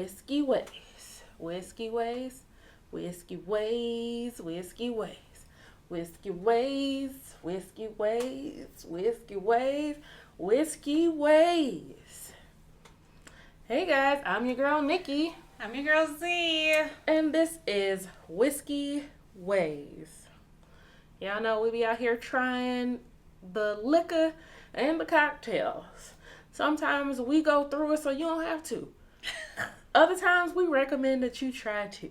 Whiskey ways, whiskey ways, whiskey ways, whiskey ways, whiskey ways, whiskey ways, whiskey ways, whiskey ways. Hey guys, I'm your girl Nikki. I'm your girl Z. And this is Whiskey Ways. Y'all know we be out here trying the liquor and the cocktails. Sometimes we go through it so you don't have to. Other times we recommend that you try to.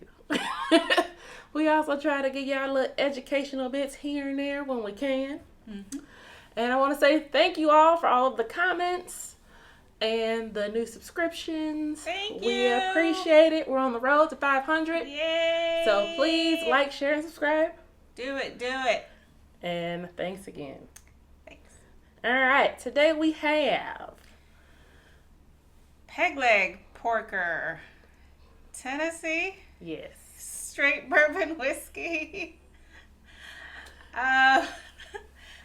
We also try to give y'all little educational bits here and there when we can. Mm-hmm. And I want to say thank you all for all of the comments and the new subscriptions. Thank you. We appreciate it. We're on the road to 500. Yay. So please like, share, and subscribe. Do it. And thanks again. Thanks. All right. Today we have Peg leg porker. Tennessee. yes. Straight bourbon whiskey.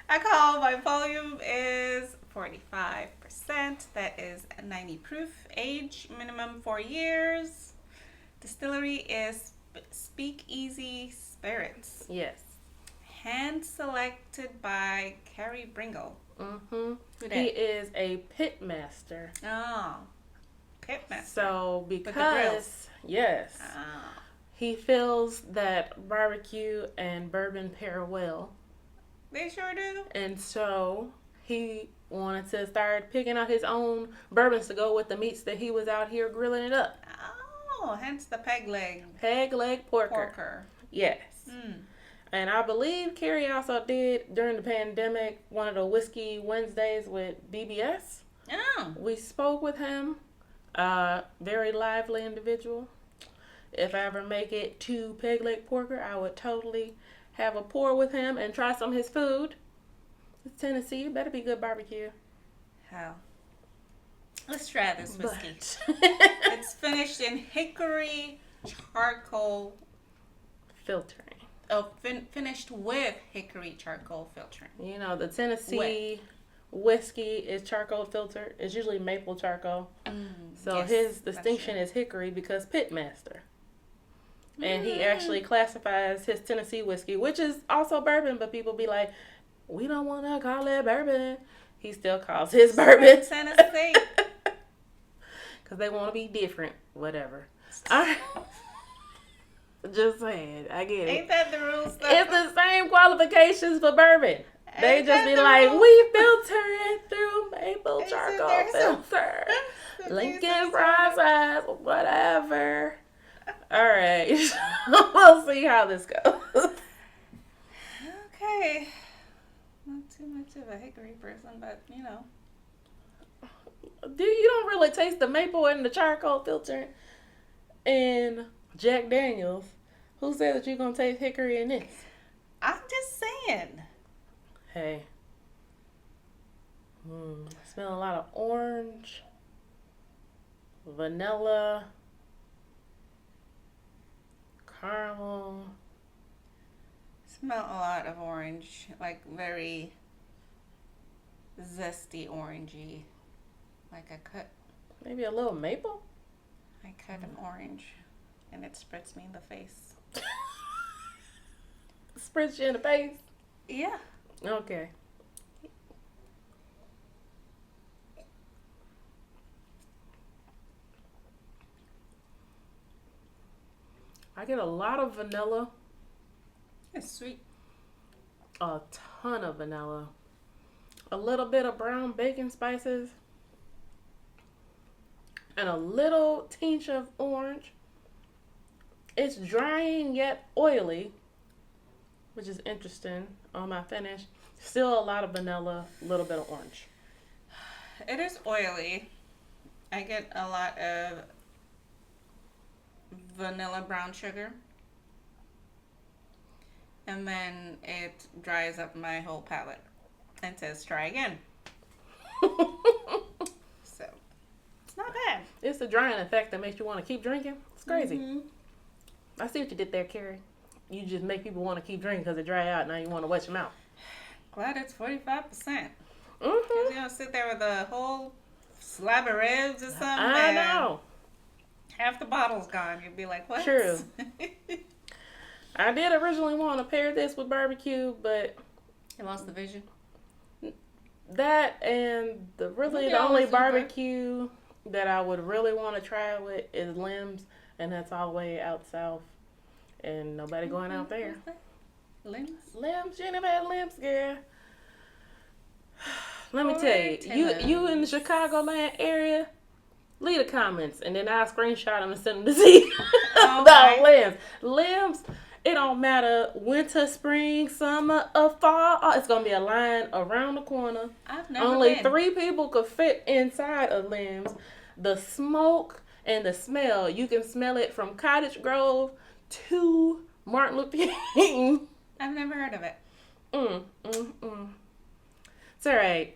Alcohol by volume is 45%. That is 90 proof. Age minimum 4 years. Distillery is Speakeasy Spirits. Yes. Hand selected by Carrie Bringle. Mm-hmm. He is a pit master. Oh, pit master. So With the because grills. yes, Oh. he feels that barbecue and bourbon pair well, They sure do. and so he wanted to start picking out his own bourbons to go with the meats that he was out here grilling it up. Oh, hence the peg leg Peg leg porker. porker. Yes. Mm. And I believe Carrie also did, during the pandemic, one of the Whiskey Wednesdays with BBS. Oh. We spoke with him. Very lively individual. If I ever make it to Peg Leg Porker, I would totally have a pour with him and try some of his food. It's Tennessee. It better be good barbecue. How? Let's try this whiskey. But It's finished in Hickory Charcoal. filtering. Oh, finished with Hickory Charcoal filtering. You know, the Tennessee whiskey is charcoal filtered. It's usually maple charcoal. So yes, his distinction is hickory because pitmaster. And he actually classifies his Tennessee whiskey, which is also bourbon, but people be like, we don't want to call it bourbon. He still calls his bourbon Tennessee. because they want to be different. Whatever. I, just saying. I get it. Ain't that the rules though? It's the same qualifications for bourbon. They Ain't just that be the like, rules? we filter it through maple Isn't charcoal there some- filter. some Lincoln reasons process, whatever. All right. We'll see how this goes. Okay. Not too much of a hickory person, but you know. You don't really taste the maple and the charcoal filter in Jack Daniels. Who said that you're going to taste hickory in this? I'm just saying. Hey. Smell a lot of orange, vanilla, caramel. Smell a lot of orange, like very zesty orangey. Like Maybe a little maple? I cut an orange and it spritz me in the face. Spritz you in the face? Yeah. Okay. I get a lot of vanilla. It's sweet. A ton of vanilla. A little bit of brown bacon spices. And a little tinge of orange. It's drying yet oily, which is interesting on my finish. Still a lot of vanilla, a little bit of orange. It is oily. I get a lot of vanilla brown sugar. And then it dries up my whole palate and says try again. So, it's not bad. It's the drying effect that makes you want to keep drinking. It's crazy. Mm-hmm. I see what you did there, Carrie. You just make people want to keep drinking because they dry out. Now you want to wet your mouth. Glad it's 45%. Mm-hmm. Because you don't sit there with a whole slab of ribs or something. I know. Have half the bottle's gone. You'd be like, what? True. I did originally want to pair this with barbecue, but You lost the vision. that and the only barbecue that I would really want to try with is Limbs, and that's all the way out south, and nobody going out there. Limbs? Limbs, you never had Limbs, girl. Let me tell you, you in the Chicagoland area, leave the comments, and then I'll screenshot them and send them to see. Okay. Limbs. Limbs, it don't matter winter, spring, summer, or fall. It's going to be a line around the corner. I've never Only been. 3 people could fit inside of Limbs. The smoke and the smell, you can smell it from Cottage Grove to Martin Luther King. I've never heard of it. It's all right,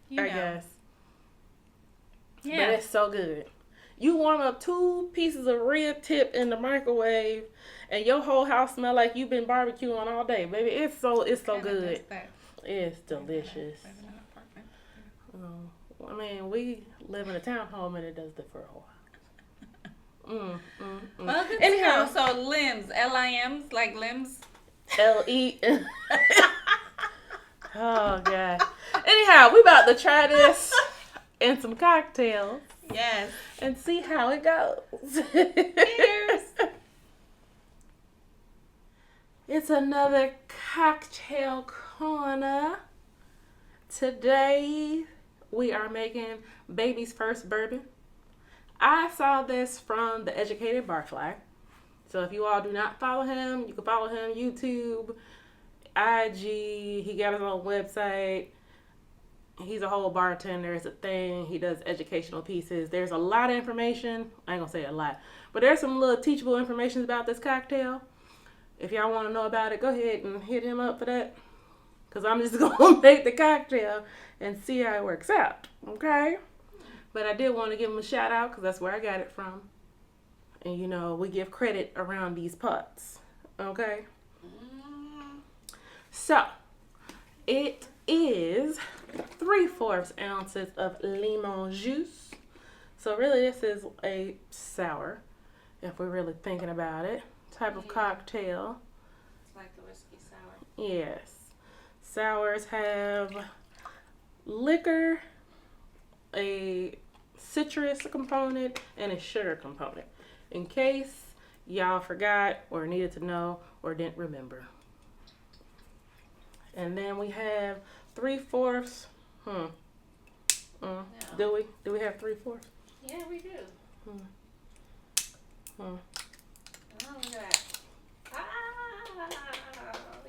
You I know. guess. Yeah. But it's so good. You warm up 2 pieces of rib tip in the microwave, and your whole house smell like you've been barbecuing all day, baby. It's so good. It's delicious. I mean, we live in a townhome, and it does that for a while. Well, good Anyhow, to know. So Limbs, Lims, like limbs. LE. Oh god. Anyhow, we about to try this in some cocktails. Yes. And see how it goes. Cheers. It's another cocktail corner. Today we are making baby's first bourbon. I saw this from The Educated Barfly. So if you all do not follow him, you can follow him YouTube, IG. He got his own website. He's a whole bartender. It's a thing. He does educational pieces. There's a lot of information. I ain't gonna say a lot, but there's some little teachable information about this cocktail. If y'all want to know about it, go ahead and hit him up for that. Because I'm just gonna make the cocktail and see how it works out. Okay? But I did want to give him a shout out because that's where I got it from. And you know, we give credit around these pots. Okay? So, it is 3/4 ounces of lemon juice. So really this is a sour, if we're really thinking about it, type of cocktail. It's like the whiskey sour. Yes. Sours have liquor, a citrus component, and a sugar component. In case y'all forgot or needed to know or didn't remember. And then we have 3/4. No. Do we have 3/4? Yeah, we do. Oh, look at that.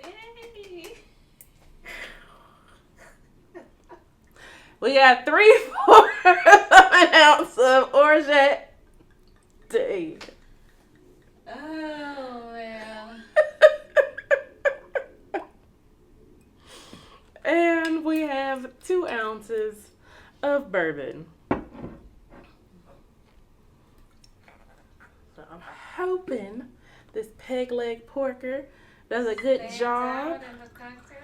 Yay. We got 3/4 of an ounce of Orgeat. Dang. Oh, man. And we have 2 ounces of bourbon. So I'm hoping this peg leg porker does a good job. Out in the cocktail?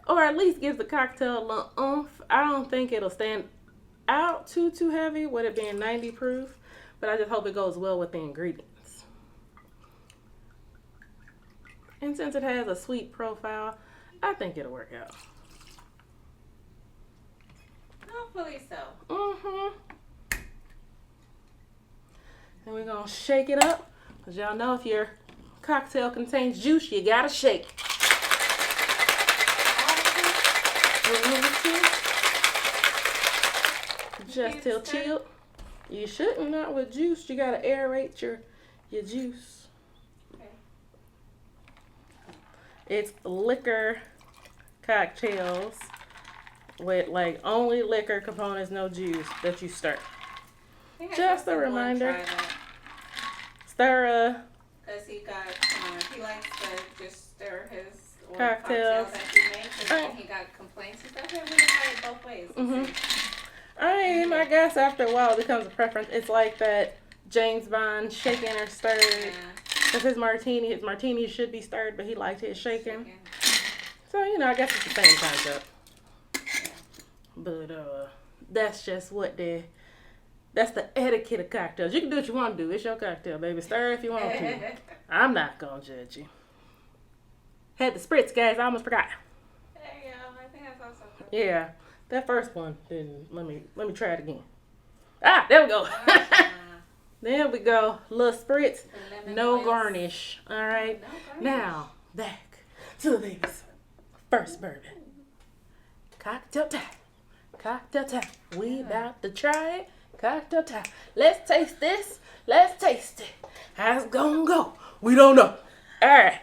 Or at least gives the cocktail a little oomph. I don't think it'll stand out too heavy with it being 90 proof. But I just hope it goes well with the ingredients. And since it has a sweet profile, I think it'll work out. Hopefully so. And we're going to shake it up. Because y'all know if your cocktail contains juice, you got to shake. Just till chilled. You shouldn't, not with juice. You got to aerate your juice. Okay. It's liquor cocktails with like only liquor components, no juice that you stir. Just a reminder. Stir Because he likes to just stir his Cocktails. cocktails that he makes, and he got complaints and stuff. And we try it both ways. I guess after a while it becomes a preference. It's like that James Bond shaken or stirred. Yeah. Because his martini should be stirred, but he liked his shaken. So, I guess it's the same concept. But that's just what the That's the etiquette of cocktails. You can do what you want to do. It's your cocktail, baby. Stir if you want to. I'm not gonna judge you. Had the spritz, guys. I almost forgot. There you go. I think that's also good. Yeah, that first one didn't. Let me try it again. Ah, there we go. There we go. Little spritz, no garnish. All right. No garnish. Now back to the baby's first bourbon. Cocktail time. Cocktail time. We about to try it. Cocktail time. Let's taste this. Let's taste it. How's it gonna go? We don't know. All right.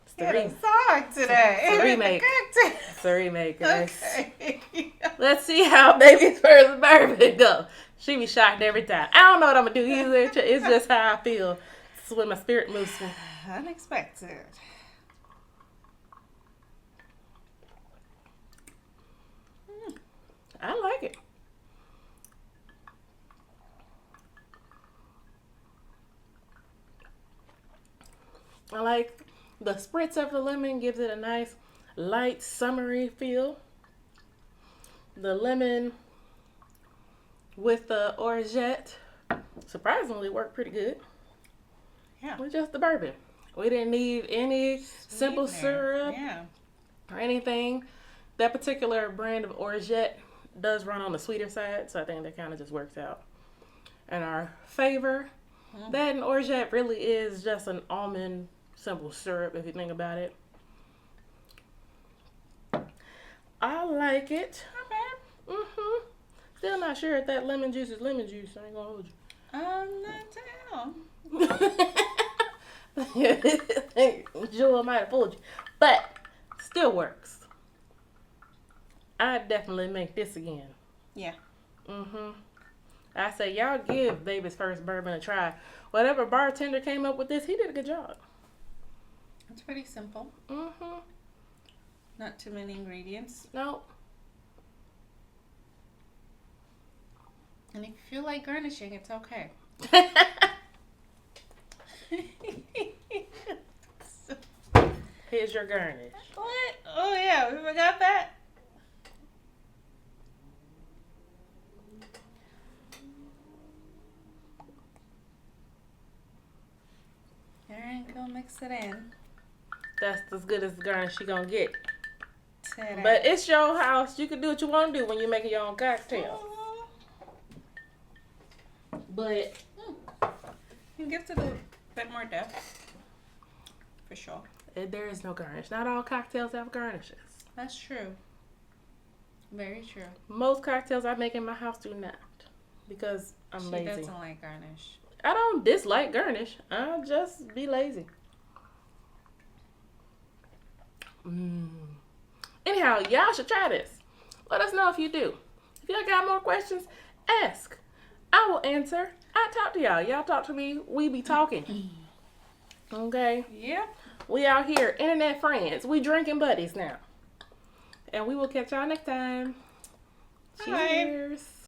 It's the song today. It's a remake. It's a remake, guys. Okay. Let's see how baby's first bourbon go. She be shocked every time. I don't know what I'm gonna do either. It's just how I feel. This is when my spirit moves me. Unexpected. I like it. I like the spritz of the lemon, gives it a nice light summery feel. The lemon with the orgeat surprisingly worked pretty good. Yeah. With just the bourbon. We didn't need any simple syrup or anything. That particular brand of orgeat does run on the sweeter side, so I think that kind of just works out in our favor. That and orgeat really is just an almond simple syrup if you think about it. I like it. Not Still not sure if that lemon juice is lemon juice. I ain't gonna hold you. I'm not down. Jewel might have fooled you, but still works. I'd definitely make this again. Yeah. I say y'all give baby's first bourbon a try. Whatever bartender came up with this, he did a good job. It's pretty simple. Not too many ingredients. Nope. And if you feel like garnishing, it's okay. Here's your garnish. What? Oh yeah, we forgot that. There you go, mix it in. That's as good as the garnish you gonna get. Ta-da. But it's your house. You can do what you want to do when you're making your own cocktail. But You give it a bit more depth. For sure. there is no garnish. Not all cocktails have garnishes. That's true. Very true. Most cocktails I make in my house do not. Because I'm lazy. She doesn't like garnish. I don't dislike garnish. I just be lazy. Anyhow, y'all should try this. Let us know if you do. If y'all got more questions, ask. I will answer. I talk to y'all. Y'all talk to me. We be talking. Okay? Yep. We out here, internet friends. We drinking buddies now. And we will catch y'all next time. Bye. Cheers.